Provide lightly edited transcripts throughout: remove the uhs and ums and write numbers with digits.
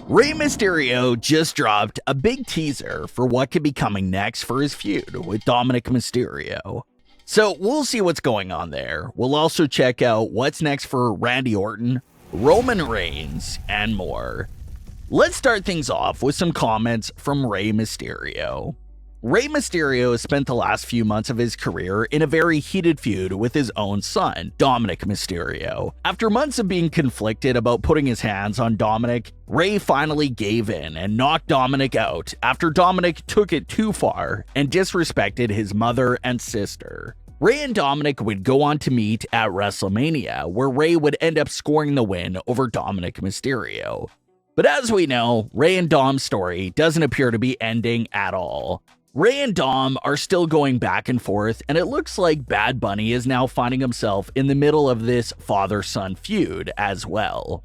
Rey Mysterio just dropped a big teaser for what could be coming next for his feud with Dominik Mysterio. So we'll see what's going on there. We'll also check out what's next for Randy Orton, Roman Reigns, and more. Let's start things off with some comments from Rey Mysterio. Rey Mysterio has spent the last few months of his career in a very heated feud with his own son, Dominik Mysterio. After months of being conflicted about putting his hands on Dominik, Rey finally gave in and knocked Dominik out after Dominik took it too far and disrespected his mother and sister. Rey and Dominik would go on to meet at Wrestlemania, where Rey would end up scoring the win over Dominik Mysterio. But as we know, Rey and Dom's story doesn't appear to be ending at all. Rey and Dom are still going back and forth, and it looks like Bad Bunny is now finding himself in the middle of this father-son feud as well.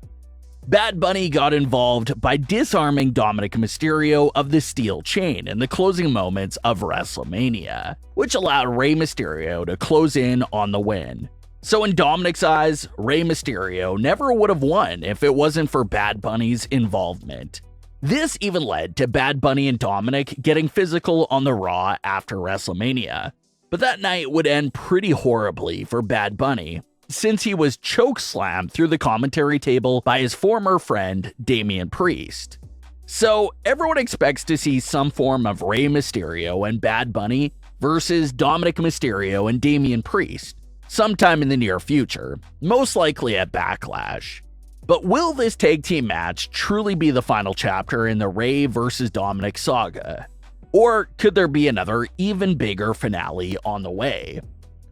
Bad Bunny got involved by disarming Dominik Mysterio of the steel chain in the closing moments of WrestleMania, which allowed Rey Mysterio to close in on the win. So in Dominik's eyes, Rey Mysterio never would have won if it wasn't for Bad Bunny's involvement. This even led to Bad Bunny and Dominik getting physical on the Raw after WrestleMania. But that night would end pretty horribly for Bad Bunny, since he was chokeslammed through the commentary table by his former friend, Damian Priest. So everyone expects to see some form of Rey Mysterio and Bad Bunny versus Dominik Mysterio and Damian Priest sometime in the near future, most likely at Backlash. But will this tag team match truly be the final chapter in the Rey vs. Dominik saga? Or could there be another even bigger finale on the way?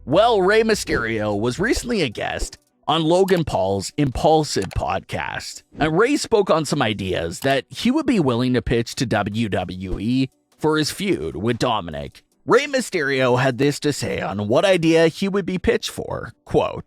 Well, Rey Mysterio was recently a guest on Logan Paul's Impaulsive podcast, and Rey spoke on some ideas that he would be willing to pitch to WWE for his feud with Dominik. Rey Mysterio had this to say on what idea he would be pitched for, quote,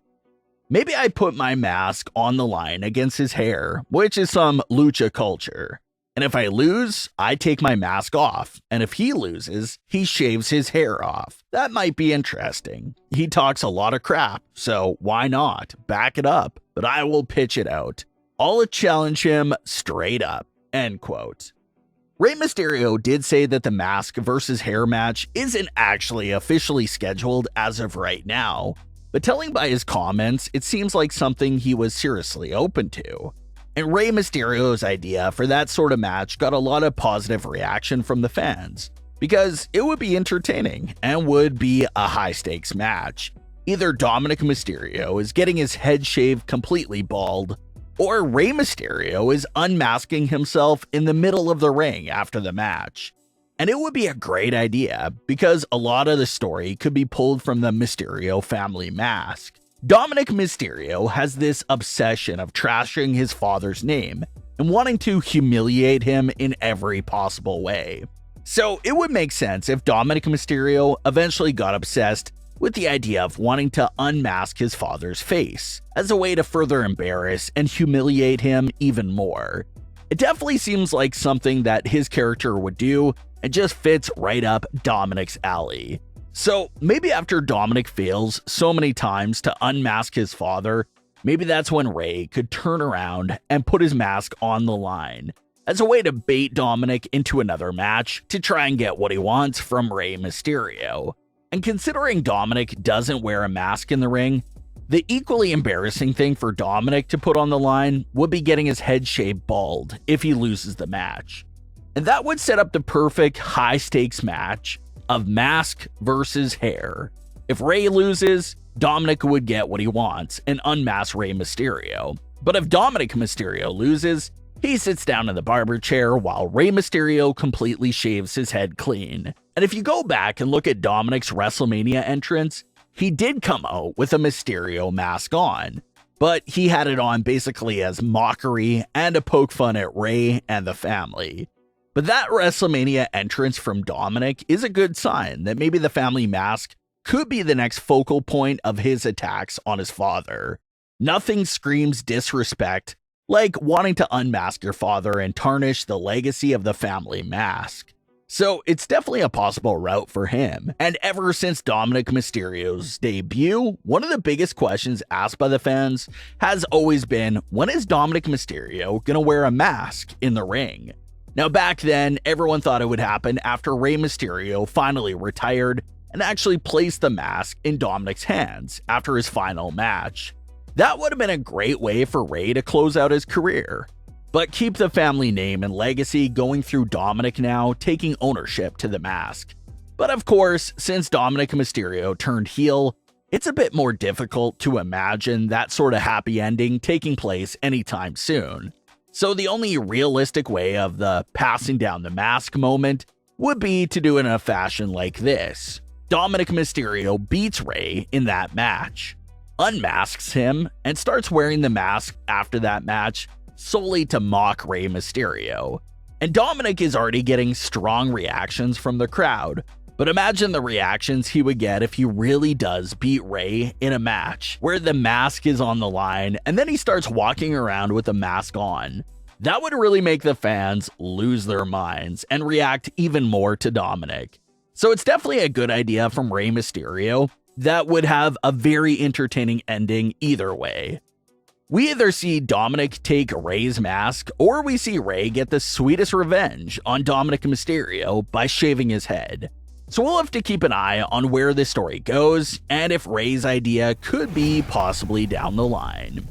"Maybe I put my mask on the line against his hair, which is some lucha culture. And if I lose, I take my mask off. And if he loses, he shaves his hair off. That might be interesting. He talks a lot of crap, so why not? Back it up. But I will pitch it out. I'll challenge him straight up." End quote. Rey Mysterio did say that the mask versus hair match isn't actually officially scheduled as of right now, but telling by his comments, it seems like something he was seriously open to. And Rey Mysterio's idea for that sort of match got a lot of positive reaction from the fans, because it would be entertaining and would be a high-stakes match. Either Dominik Mysterio is getting his head shaved completely bald, or Rey Mysterio is unmasking himself in the middle of the ring after the match. And it would be a great idea, because a lot of the story could be pulled from the Mysterio family mask. Dominik Mysterio has this obsession of trashing his father's name and wanting to humiliate him in every possible way. So it would make sense if Dominik Mysterio eventually got obsessed with the idea of wanting to unmask his father's face as a way to further embarrass and humiliate him even more. It definitely seems like something that his character would do and just fits right up Dominik's alley. So maybe after Dominik fails so many times to unmask his father, maybe that's when Rey could turn around and put his mask on the line as a way to bait Dominik into another match to try and get what he wants from Rey Mysterio. And considering Dominik doesn't wear a mask in the ring, the equally embarrassing thing for Dominik to put on the line would be getting his head shaved bald if he loses the match. And that would set up the perfect high-stakes match of mask versus hair. If Rey loses, Dominik would get what he wants and unmask Rey Mysterio. But if Dominik Mysterio loses, he sits down in the barber chair while Rey Mysterio completely shaves his head clean. And if you go back and look at Dominik's WrestleMania entrance, he did come out with a Mysterio mask on, but he had it on basically as mockery and a poke fun at Rey and the family. But that WrestleMania entrance from Dominik is a good sign that maybe the family mask could be the next focal point of his attacks on his father. Nothing screams disrespect like wanting to unmask your father and tarnish the legacy of the family mask. So it's definitely a possible route for him. And ever since Dominik Mysterio's debut, one of the biggest questions asked by the fans has always been, when is Dominik Mysterio gonna wear a mask in the ring? Now back then, everyone thought it would happen after Rey Mysterio finally retired and actually placed the mask in Dominik's hands after his final match. That would have been a great way for Rey to close out his career, but keep the family name and legacy going through Dominik now taking ownership to the mask. But of course, since Dominik Mysterio turned heel, it's a bit more difficult to imagine that sort of happy ending taking place anytime soon. So the only realistic way of the passing down the mask moment would be to do it in a fashion like this. Dominik Mysterio beats Rey in that match, unmasks him, and starts wearing the mask after that match solely to mock Rey Mysterio. And Dominik is already getting strong reactions from the crowd, but imagine the reactions he would get if he really does beat Rey in a match where the mask is on the line and then he starts walking around with the mask on. That would really make the fans lose their minds and react even more to Dominik. So it's definitely a good idea from Rey Mysterio that would have a very entertaining ending either way. We either see Dominik take Rey's mask, or we see Rey get the sweetest revenge on Dominik Mysterio by shaving his head. So we'll have to keep an eye on where this story goes, and if Rey's idea could be possibly down the line.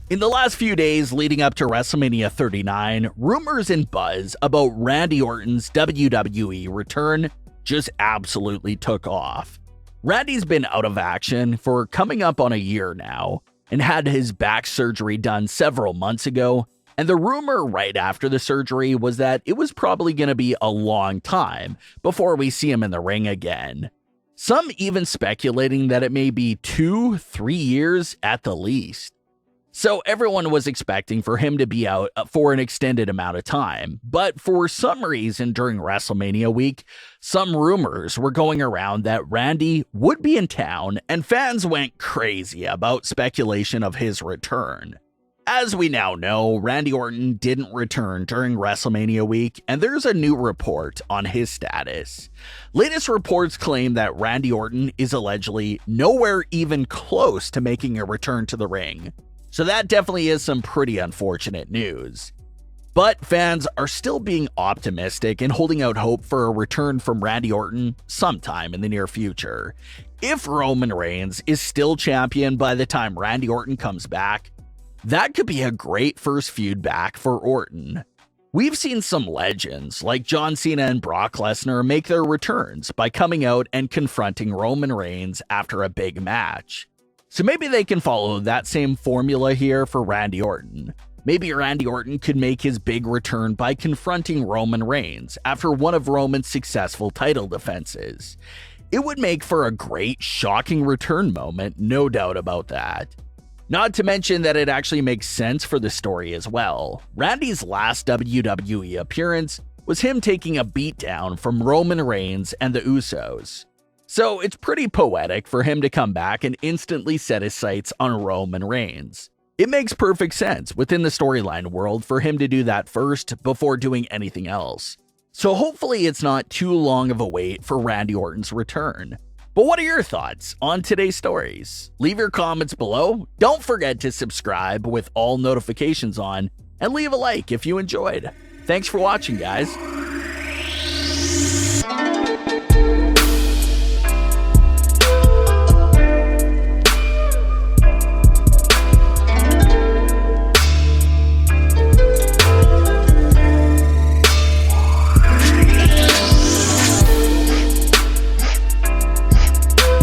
In the last few days leading up to WrestleMania 39, rumors and buzz about Randy Orton's WWE return just absolutely took off. Randy's been out of action for coming up on a year now, and had his back surgery done several months ago, and the rumor right after the surgery was that it was probably going to be a long time before we see him in the ring again. Some even speculating that it may be 2-3 years at the least. So everyone was expecting for him to be out for an extended amount of time, but for some reason during WrestleMania week, some rumors were going around that Randy would be in town, and fans went crazy about speculation of his return. As we now know, Randy Orton didn't return during WrestleMania week, and there's a new report on his status. Latest reports claim that Randy Orton is allegedly nowhere even close to making a return to the ring. So that definitely is some pretty unfortunate news. But fans are still being optimistic and holding out hope for a return from Randy Orton sometime in the near future. If Roman Reigns is still champion by the time Randy Orton comes back, that could be a great first feud back for Orton. We've seen some legends like John Cena and Brock Lesnar make their returns by coming out and confronting Roman Reigns after a big match. So maybe they can follow that same formula here for Randy Orton. Maybe Randy Orton could make his big return by confronting Roman Reigns after one of Roman's successful title defenses. It would make for a great, shocking return moment, no doubt about that. Not to mention that it actually makes sense for the story as well. Randy's last WWE appearance was him taking a beatdown from Roman Reigns and the Usos. So it's pretty poetic for him to come back and instantly set his sights on Roman Reigns. It makes perfect sense within the storyline world for him to do that first before doing anything else. So hopefully it's not too long of a wait for Randy Orton's return. But what are your thoughts on today's stories? Leave your comments below. Don't forget to subscribe with all notifications on, and leave a like if you enjoyed. Thanks for watching, guys.